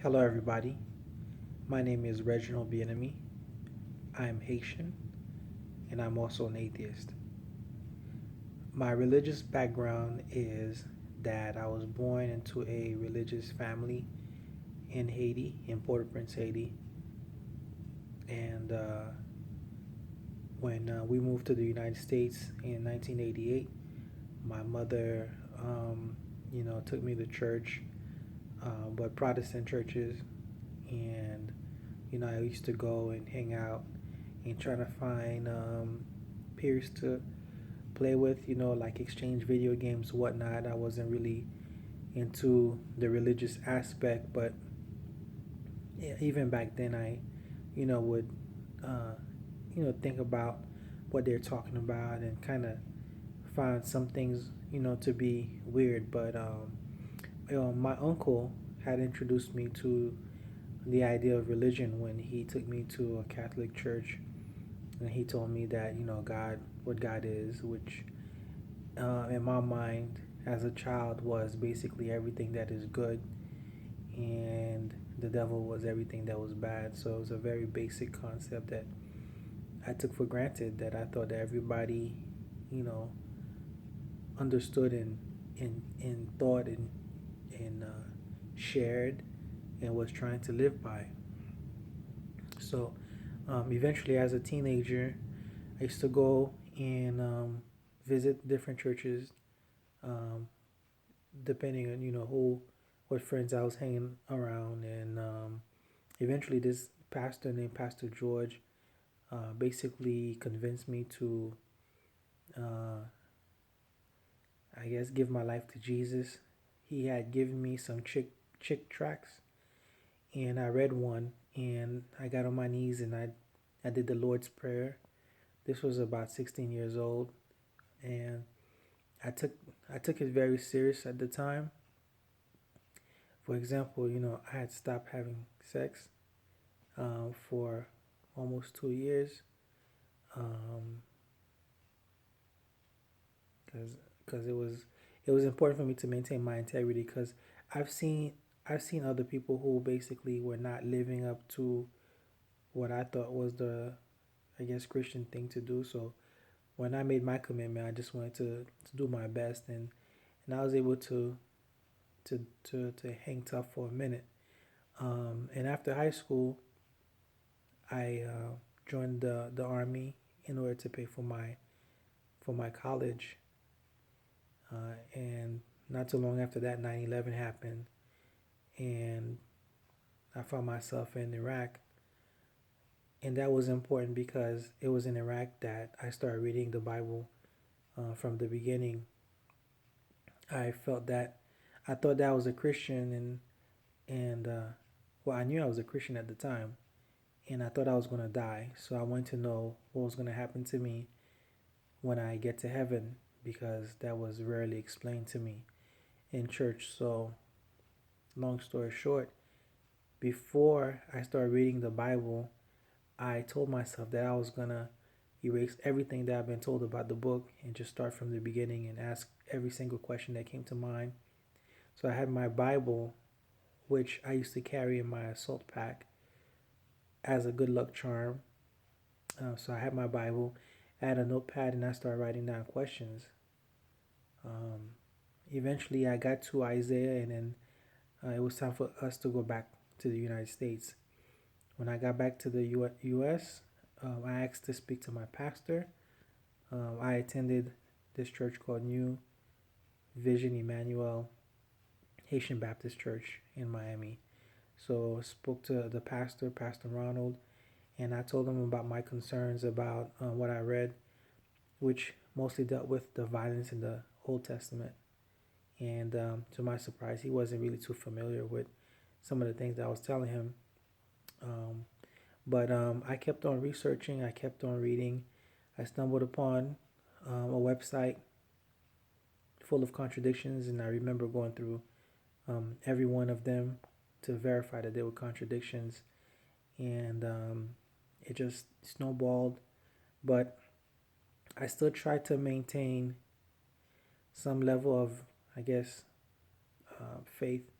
Hello, everybody. My name is Reginald Bienemy. I'm Haitian, and I'm also an atheist. My religious background is that I was born into a religious family in Haiti, in Port-au-Prince, Haiti. And when we moved to the United States in 1988, my mother, took me to church, but Protestant churches, and I used to go and hang out and try to find peers to play with, like exchange video games, whatnot. I wasn't really into the religious aspect, but yeah, even back then, I, would, uh, think about what they're talking about and kind of find some things, to be weird. But my uncle had introduced me to the idea of religion when he took me to a Catholic church, and he told me that God, what God is, which in my mind as a child was basically everything that is good, and the devil was everything that was bad. So it was a very basic concept that I took for granted, that I thought that everybody, you know, understood and thought and shared and was trying to live by. So eventually, as a teenager, I used to go and visit different churches, um, depending on what friends I was hanging around, and eventually this pastor named Pastor George basically convinced me to, uh, I guess, give my life to Jesus. He had given me some chick tracts, and I read one, and I got on my knees and I did the Lord's Prayer. This was about 16 years old, and I took I took it very serious at the time. For example, I had stopped having sex for almost 2 years, um, because it was important for me to maintain my integrity, because I've seen I've seen other people who basically were not living up to what I thought was the, I guess, Christian thing to do. So when I made my commitment, I just wanted to do my best, and I was able to hang tough for a minute. And after high school, I joined the army in order to pay for my college. And not too long after that, 9/11 happened, and I found myself in Iraq. And that was important because it was in Iraq that I started reading the Bible from the beginning. I felt that I thought that I was a Christian, and well, I knew I was a Christian at the time, and I thought I was gonna die. So I wanted to know what was gonna happen to me when I get to heaven, because that was rarely explained to me in church. So long story short, before I started reading the Bible, I told myself that I was gonna erase everything that I've been told about the book and just start from the beginning and ask every single question that came to mind. So I had my Bible, which I used to carry in my assault pack as a good luck charm. So I had my Bible, I had a notepad, and I started writing down questions. Um, Eventually, I got to Isaiah, and then it was time for us to go back to the United States. When I got back to the U.S., I asked to speak to my pastor. I attended this church called New Vision Emmanuel Haitian Baptist Church in Miami. So I spoke to the pastor, Pastor Ronald, and I told him about my concerns about what I read, which mostly dealt with the violence in the Old Testament. And to my surprise, he wasn't really too familiar with some of the things that I was telling him. Um, but I kept on researching, I kept on reading. I stumbled upon a website full of contradictions, and I remember going through every one of them to verify that there were contradictions, and it just snowballed. But I still tried to maintain some level of, I guess, faith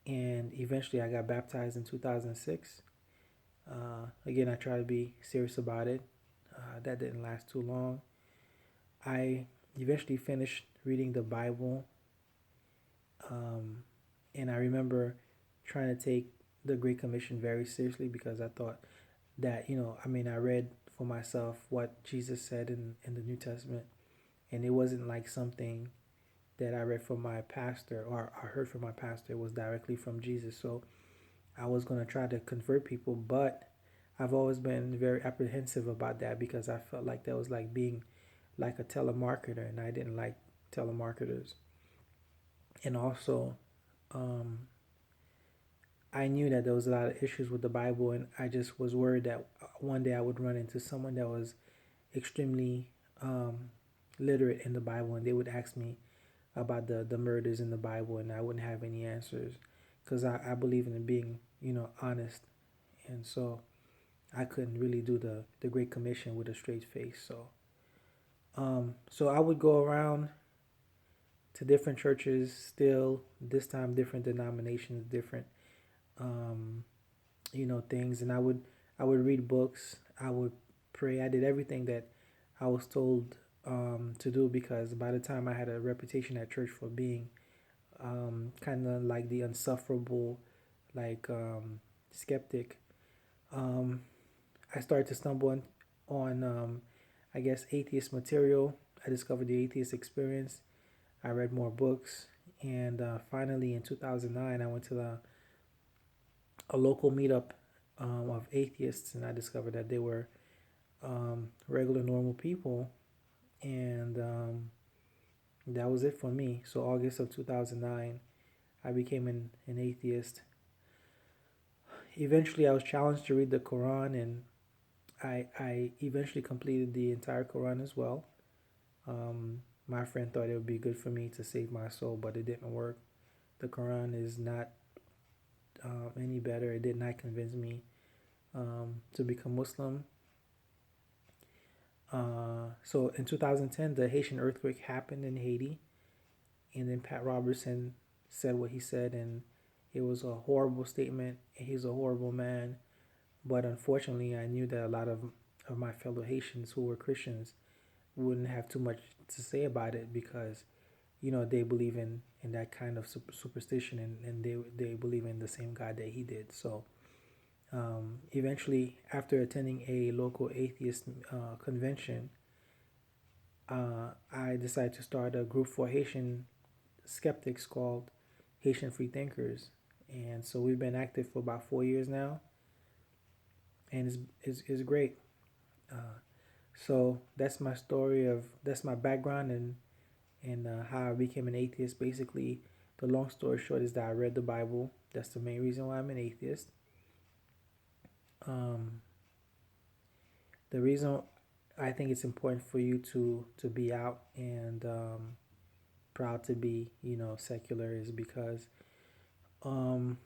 and eventually I got baptized in 2006. Again, I try to be serious about it. That didn't last too long. I eventually finished reading the Bible, um, and I remember trying to take the Great Commission very seriously because I thought that, I read for myself what Jesus said in the New Testament, and it wasn't like something that I read from my pastor or I heard from my pastor. It was directly from Jesus. So I was going to try to convert people, but I've always been very apprehensive about that because I felt like that was like being like a telemarketer, and I didn't like telemarketers. And also, um, I knew that there was a lot of issues with the Bible, and I just was worried that one day I would run into someone that was extremely um, literate in the Bible, and they would ask me about the murders in the Bible, and I wouldn't have any answers because I believe in being, honest. And so I couldn't really do the Great Commission with a straight face. So I would go around to different churches, still this time different denominations, different um, things, and I would read books. I would pray. I did everything that I was told to do because by the time I had a reputation at church for being kind of like the unsufferable, like skeptic. Um, I started to stumble on I guess, atheist material. I discovered the atheist experience. I read more books, and finally in 2009, I went to a local meetup of atheists, and I discovered that they were regular, normal people, and that was it for me. So August of 2009, I became an atheist. Eventually, I was challenged to read the Quran, and I eventually completed the entire Quran as well. My friend thought it would be good for me to save my soul, but it didn't work. The Quran is not any better. It did not convince me to become Muslim. So in 2010, the Haitian earthquake happened in Haiti, and then Pat Robertson said what he said, and it was a horrible statement. He's a horrible man. But unfortunately, I knew that a lot of my fellow Haitians who were Christians wouldn't have too much to say about it because, they believe in that kind of superstition, and they believe in the same God that he did. So eventually, after attending a local atheist convention, I decided to start a group for Haitian skeptics called Haitian Free Thinkers. And so we've been active for about 4 years now, and it's great. Uh, so that's my background and how I became an atheist. Basically, the long story short is that I read the Bible. That's the main reason why I'm an atheist. Um, the reason I think it's important for you to be out and proud to be secular is because um,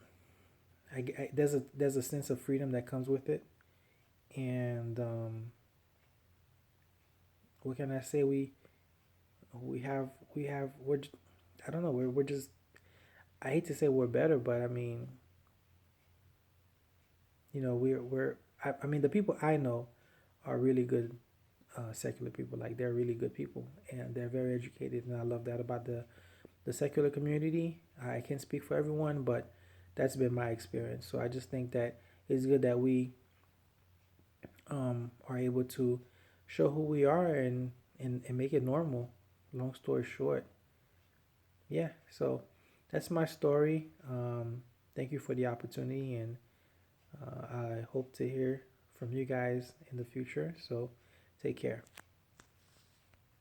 there's a sense of freedom that comes with it, and what can I say? We have I don't know, we're just, I hate to say we're better, but I mean, we're I mean, the people I know are really good secular people. Like, they're really good people, and they're very educated, and I love that about the secular community. I can't speak for everyone, but that's been my experience. So I just think that it's good that we are able to show who we are and make it normal. Long story short, yeah. So that's my story. Thank you for the opportunity, and I hope to hear from you guys in the future. So take care.